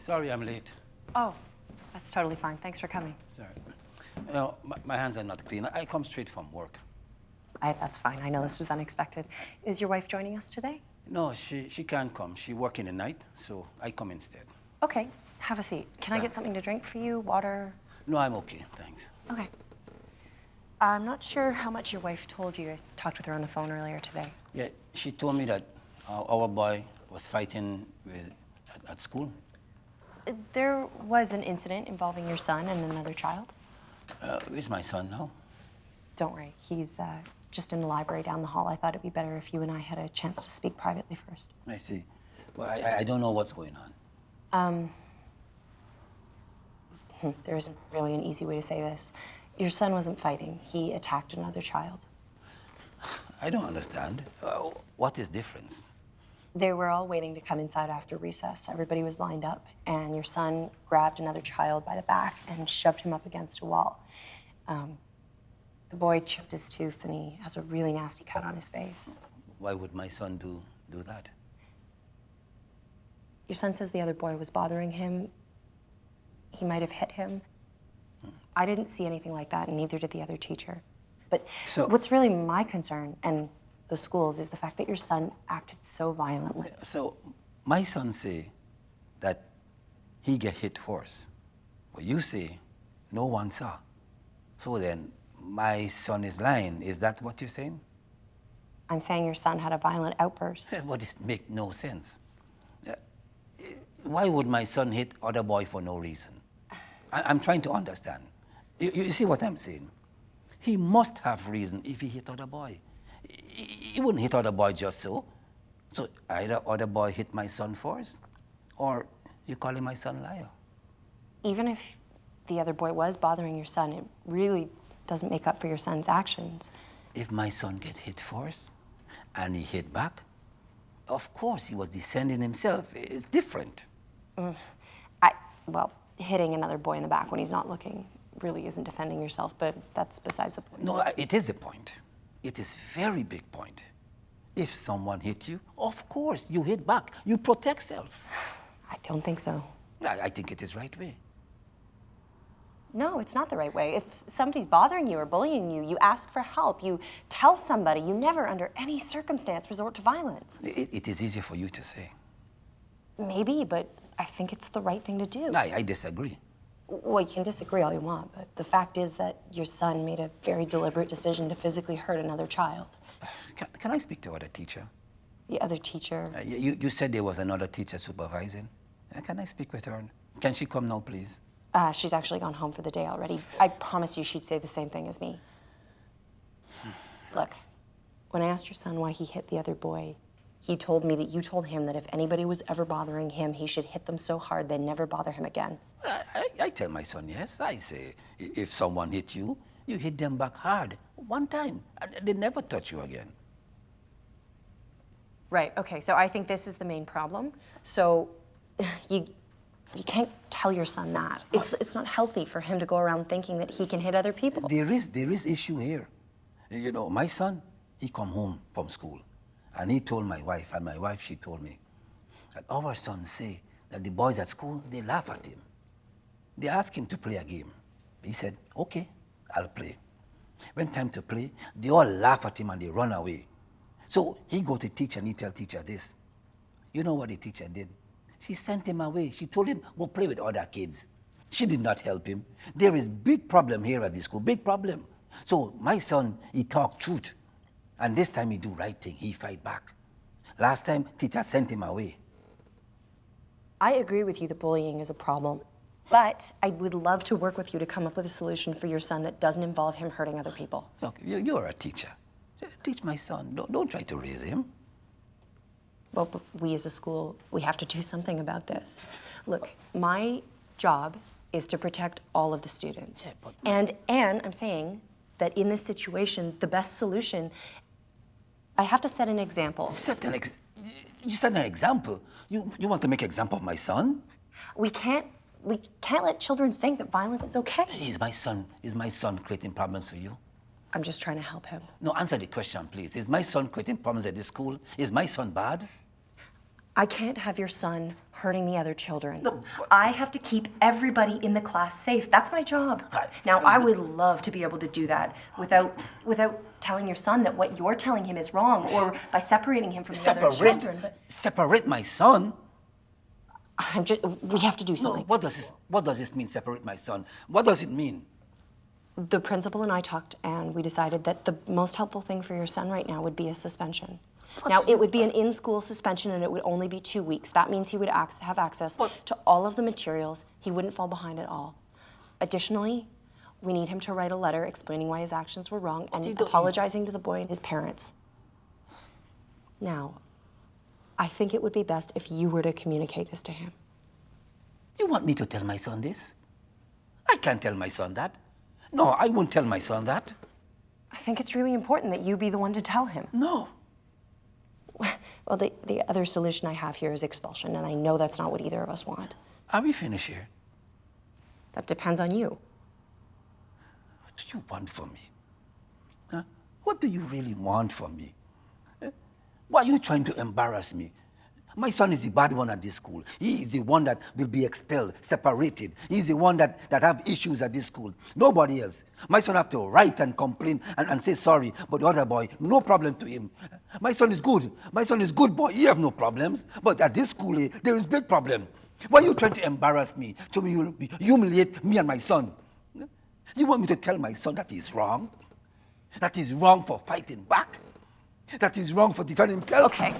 Sorry I'm late. Oh, that's totally fine. Thanks for coming. Sorry. You know, my hands are not clean. I come straight from work. That's fine. I know this was unexpected. Is your wife joining us today? No, she can't come. She work in the night, so I come instead. Okay, have a seat. Can I get something to drink for you? Water? No, I'm okay, thanks. Okay. I'm not sure how much your wife told you. I talked with her on the phone earlier today. Yeah, she told me that our boy was fighting at school. There was an incident involving your son and another child. Where's my son now? Don't worry, he's just in the library down the hall. I thought it'd be better if you and I had a chance to speak privately first. I see. Well, I don't know what's going on. There isn't really an easy way to say this. Your son wasn't fighting. He attacked another child. I don't understand. What is difference? They were all waiting to come inside after recess. Everybody was lined up, and your son grabbed another child by the back and shoved him up against a wall. The boy chipped his tooth, and he has a really nasty cut on his face. Why would my son do that? Your son says the other boy was bothering him. He might have hit him. I didn't see anything like that, and neither did the other teacher. But what's really my concern, and the school's, is the fact that your son acted so violently. So my son say that he get hit first, but you say no one saw. So then my son is lying. Is that what you're saying? I'm saying your son had a violent outburst. But it make no sense. Why would my son hit other boy for no reason? I'm trying to understand. You see what I'm saying? He must have reason if he hit other boy. He wouldn't hit other boy just so. So either other boy hit my son first, or you calling my son liar. Even if the other boy was bothering your son, it really doesn't make up for your son's actions. If my son get hit first, and he hit back, of course he was defending himself. It's different. Well, hitting another boy in the back when he's not looking really isn't defending yourself, but that's besides the point. No, it is a point. It is very big point. If someone hit you, of course you hit back. You protect self. I don't think so. I think it is right way. No, it's not the right way. If somebody's bothering you or bullying you, you ask for help. You tell somebody. You never, under any circumstance, resort to violence. It is easier for you to say. Maybe, but I think it's the right thing to do. I disagree. Well, you can disagree all you want, but the fact is that your son made a very deliberate decision to physically hurt another child. Can I speak to other teacher? The other teacher? You said there was another teacher supervising. Can I speak with her? Can she come now, please? She's actually gone home for the day already. I promise you she'd say the same thing as me. Look, when I asked your son why he hit the other boy, he told me that you told him that if anybody was ever bothering him, he should hit them so hard they'd never bother him again. I tell my son, yes. I say, if someone hit you, you hit them back hard, one time, and they never touch you again. Right, okay, so I think this is the main problem. So you can't tell your son that. It's not healthy for him to go around thinking that he can hit other people. There is issue here. You know, my son, he come home from school, and he told my wife, and my wife, she told me, that our son say that the boys at school, they laugh at him. They ask him to play a game. He said, okay, I'll play. When time to play, they all laugh at him and they run away. So he go to teacher and he tell teacher this. You know what the teacher did? She sent him away. She told him, go play with other kids. She did not help him. There is big problem here at the school, big problem. So my son, he talk truth. And this time he do right thing, he fight back. Last time, teacher sent him away. I agree with you that bullying is a problem, but I would love to work with you to come up with a solution for your son that doesn't involve him hurting other people. Look, you're a teacher. Teach my son. Don't try to raise him. Well, but we as a school, we have to do something about this. Look, my job is to protect all of the students. Yeah, but... And I'm saying that in this situation, the best solution, I have to set an example. You set an example? You want to make an example of my son? We can't let children think that violence is okay. Is my son creating problems for you? I'm just trying to help him. No, answer the question, please. Is my son creating problems at the school? Is my son bad? I can't have your son hurting the other children. No, I have to keep everybody in the class safe. That's my job. Now, I would love to be able to do that without telling your son that what you're telling him is wrong, or by separating him from the other children. But Separate my son? we have to do No, something. what does this mean, separate my son? What does it mean? The principal and I talked, and we decided that the most helpful thing for your son right now would be a suspension. Now, it would be an in-school suspension, and it would only be 2 weeks. That means he would have access to all of the materials. He wouldn't fall behind at all. Additionally, we need him to write a letter explaining why his actions were wrong and apologizing to the boy and his parents. Now, I think it would be best if you were to communicate this to him. You want me to tell my son this? I can't tell my son that. No, I won't tell my son that. I think it's really important that you be the one to tell him. No. Well, the other solution I have here is expulsion, and I know that's not what either of us want. Are we finished here? That depends on you. What do you want from me? Huh? What do you really want from me? Why are you trying to embarrass me? My son is the bad one at this school. He is the one that will be expelled, separated. He's the one that have issues at this school. Nobody else. My son have to write and complain and say sorry, but the other boy, no problem to him. My son is good. My son is good boy. He have no problems. But at this school, there is big problem. Why are you trying to embarrass me, to humiliate me and my son? You want me to tell my son that he's wrong? That he's wrong for fighting back? That he's wrong for defending himself? Okay.